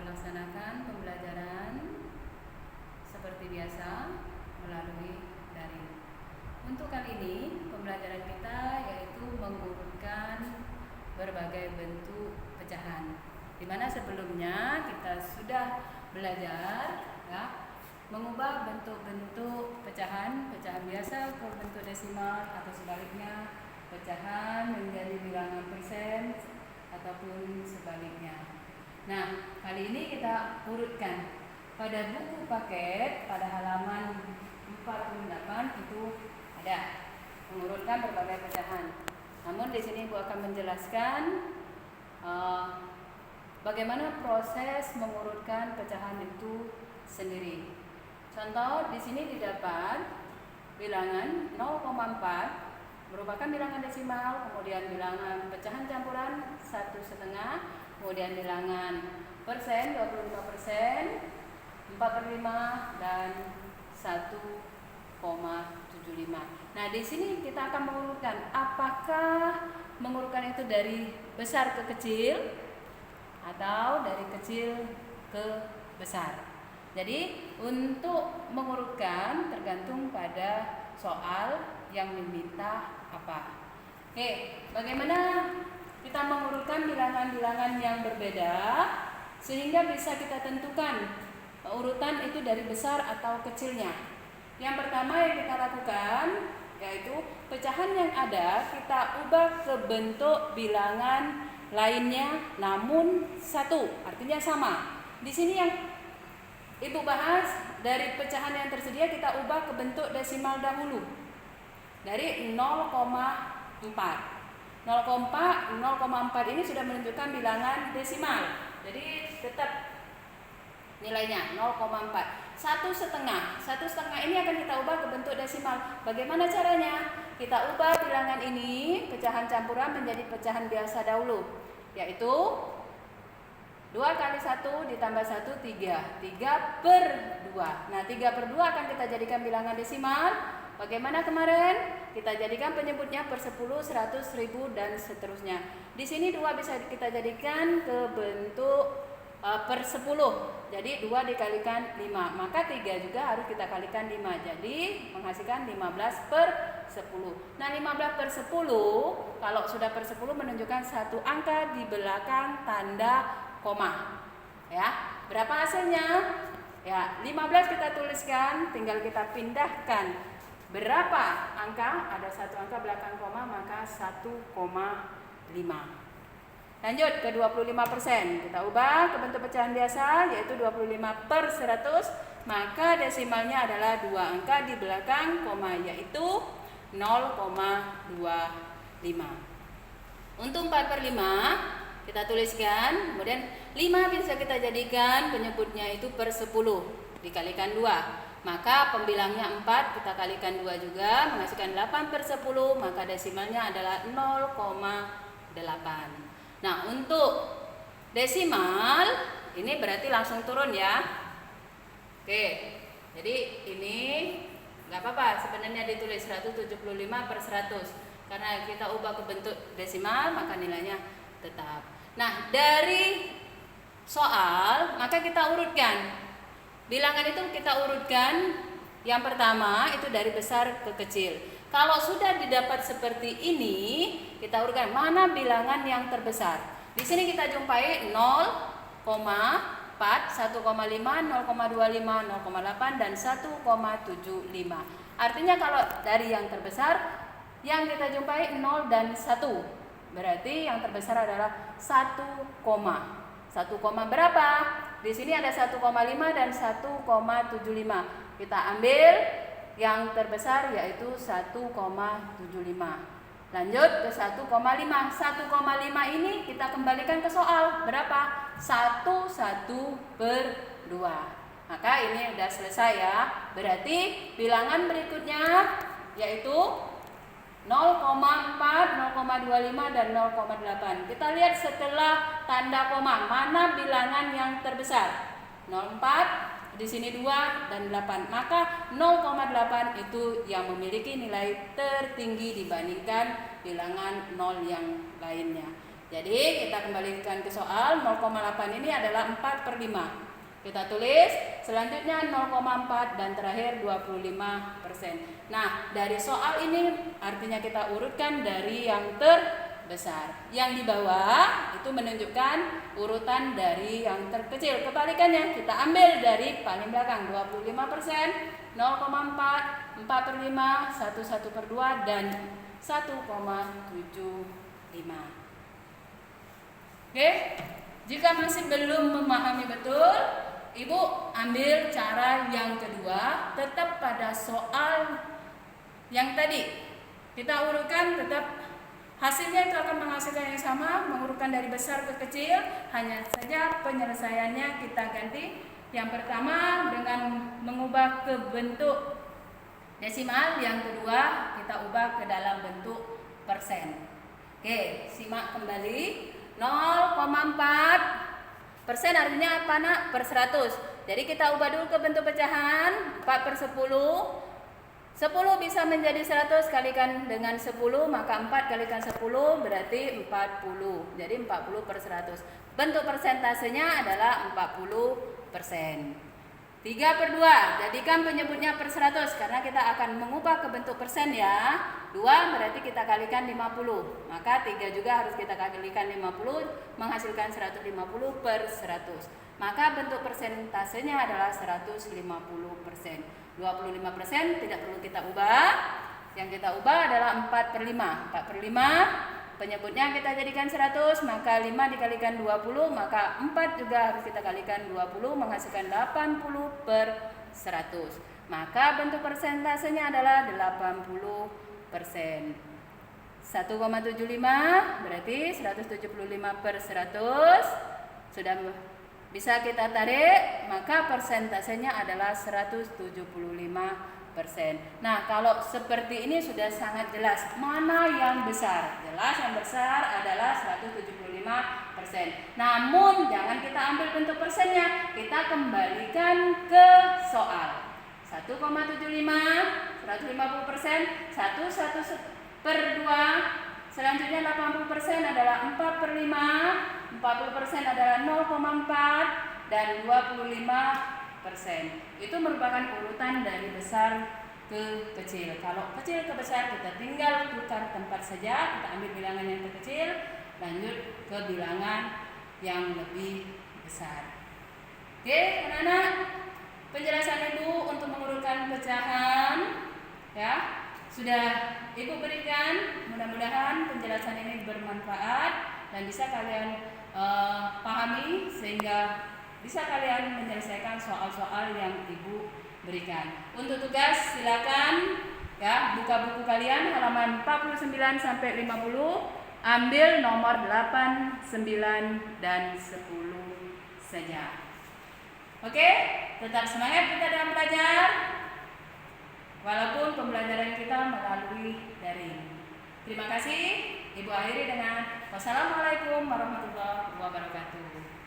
melaksanakan pembelajaran seperti biasa melalui daring. Untuk kali ini pembelajaran kita yaitu mengurutkan berbagai bentuk pecahan. Di mana sebelumnya kita sudah belajar mengubah bentuk-bentuk pecahan biasa ke bentuk desimal atau sebaliknya, pecahan menjadi bilangan persen ataupun sebaliknya. Nah, kali ini kita urutkan pada buku paket pada halaman 48 itu ada mengurutkan berbagai pecahan. Namun di sini Bu akan menjelaskan bagaimana proses mengurutkan pecahan itu sendiri. Contoh di sini didapat bilangan 0,4 merupakan bilangan desimal, kemudian bilangan pecahan campuran 1/2, kemudian bilangan persen 25%, 4/5 dan 1,75. Nah, di sini kita akan mengurutkan apakah mengurutkan itu dari besar ke kecil atau dari kecil ke besar. Jadi, untuk mengurutkan tergantung pada soal yang diminta apa. Oke, bagaimana kita mengurutkan bilangan-bilangan yang berbeda sehingga bisa kita tentukan urutan itu dari besar atau kecilnya. Yang pertama yang kita lakukan yaitu pecahan yang ada kita ubah ke bentuk bilangan lainnya namun satu, artinya sama. Di sini yang Ibu bahas dari pecahan yang tersedia kita ubah ke bentuk desimal dahulu. Dari 0,4. 0,4 ini sudah menunjukkan bilangan desimal. Jadi tetap nilainya 0,4. 1/2 ini akan kita ubah ke bentuk desimal. Bagaimana caranya? Kita ubah bilangan ini, pecahan campuran menjadi pecahan biasa dahulu, yaitu 2 kali 1 ditambah 1, 3. 3/2. Nah, 3/2 akan kita jadikan bilangan desimal. Bagaimana kemarin? Kita jadikan penyebutnya per 10, 100, 1000 dan seterusnya. Di sini 2 bisa kita jadikan ke bentuk per 10. Jadi 2 dikalikan 5. Maka 3 juga harus kita kalikan 5. Jadi menghasilkan 15/10. Nah, 15/10 kalau sudah per 10 menunjukkan satu angka di belakang tanda koma. Ya, berapa hasilnya? Ya, 15 kita tuliskan, tinggal kita pindahkan berapa angka? Ada satu angka belakang koma, maka 1,5. Lanjut ke 25%. Kita ubah ke bentuk pecahan biasa yaitu 25/100, maka desimalnya adalah 2 angka di belakang koma yaitu 0,25. Untuk 4/5 kita tuliskan, kemudian 5 bisa kita jadikan penyebutnya itu per 10 dikalikan 2. Maka pembilangnya 4 kita kalikan 2 juga menghasilkan 8/10, maka desimalnya adalah 0,8. Nah, untuk desimal ini berarti langsung turun ya. Oke. Jadi ini nggak apa-apa sebenarnya ditulis 175/100. Karena kita ubah ke bentuk desimal maka nilainya tetap. Nah, dari soal maka kita urutkan. Bilangan itu kita urutkan yang pertama itu dari besar ke kecil. Kalau sudah didapat seperti ini, kita urutkan mana bilangan yang terbesar. Di sini kita jumpai 0,4, 1,5, 0,25, 0,8 dan 1,75. Artinya kalau dari yang terbesar yang kita jumpai 0 dan 1. Berarti yang terbesar adalah 1, 1, berapa? Di sini ada 1,5 dan 1,75. Kita ambil yang terbesar yaitu 1,75. Lanjut ke 1,5. 1,5 ini kita kembalikan ke soal. Berapa? 1/2. Maka ini sudah selesai ya. Berarti bilangan berikutnya yaitu 0,4, 0,25 dan 0,8. Kita lihat setelah tanda koma mana bilangan yang terbesar. 0,4, di sini 2 dan 8. Maka 0,8 itu yang memiliki nilai tertinggi dibandingkan bilangan 0 yang lainnya. Jadi kita kembalikan ke soal. 0,8 ini adalah 4/5. Kita tulis selanjutnya 0,4 dan terakhir 25%. Nah, dari soal ini artinya kita urutkan dari yang terbesar. Yang di bawah itu menunjukkan urutan dari yang terkecil. Kebalikannya, kita ambil dari paling belakang 25%, 0,4, 4/5, 1/2 dan 1,75. Oke, jika masih belum memahami betul, Ibu ambil cara yang kedua, tetap pada soal yang tadi. Kita urutkan tetap hasilnya itu akan menghasilkan yang sama, mengurutkan dari besar ke kecil, hanya saja penyelesaiannya kita ganti. Yang pertama dengan mengubah ke bentuk desimal, yang kedua kita ubah ke dalam bentuk persen. Oke, simak kembali. 0,4 persen artinya apa nak? Per 100. Jadi kita ubah dulu ke bentuk pecahan. 4/10. 10 bisa menjadi 100, kalikan dengan 10, maka 4 kalikan 10 berarti 40. Jadi 40/100. Bentuk persentasenya adalah 40%. 3/2, jadikan penyebutnya per 100 karena kita akan mengubah ke bentuk persen ya. 2 berarti kita kalikan 50. Maka 3 juga harus kita kalikan 50 menghasilkan 150/100. Maka bentuk persentasenya adalah 150%. 25% tidak perlu kita ubah. Yang kita ubah adalah 4/5. 4/5 penyebutnya kita jadikan 100, maka 5 dikalikan 20, maka 4 juga harus kita kalikan 20 menghasilkan 80/100. Maka bentuk persentasenya adalah 80%. 1,75 berarti 175/100. Sudah bisa kita tarik, maka persentasenya adalah 175%. Nah, kalau seperti ini sudah sangat jelas mana yang besar. Jelas yang besar adalah 175%. Namun jangan kita ambil bentuk persennya, kita kembalikan ke soal. 1,75, 150%, 1/2. Selanjutnya 80% adalah 4/5, 40% adalah 0,4 dan 25%. Itu merupakan urutan dari besar ke kecil. Kalau kecil ke besar kita tinggal tukar tempat saja, kita ambil bilangan yang terkecil, lanjut ke bilangan yang lebih besar. Oke, anak-anak, penjelasan Ibu untuk mengurutkan pecahan ya sudah Ibu berikan. Mudah-mudahan penjelasan ini bermanfaat dan bisa kalian pahami sehingga bisa kalian menyelesaikan soal-soal yang Ibu berikan. Untuk tugas silakan ya buka buku kalian halaman 49 sampai 50, ambil nomor 8, 9 dan 10 saja. Oke, tetap semangat kita dalam belajar. Walaupun pembelajaran kita melalui daring. Terima kasih. Ibu akhiri dengan wassalamualaikum warahmatullahi wabarakatuh.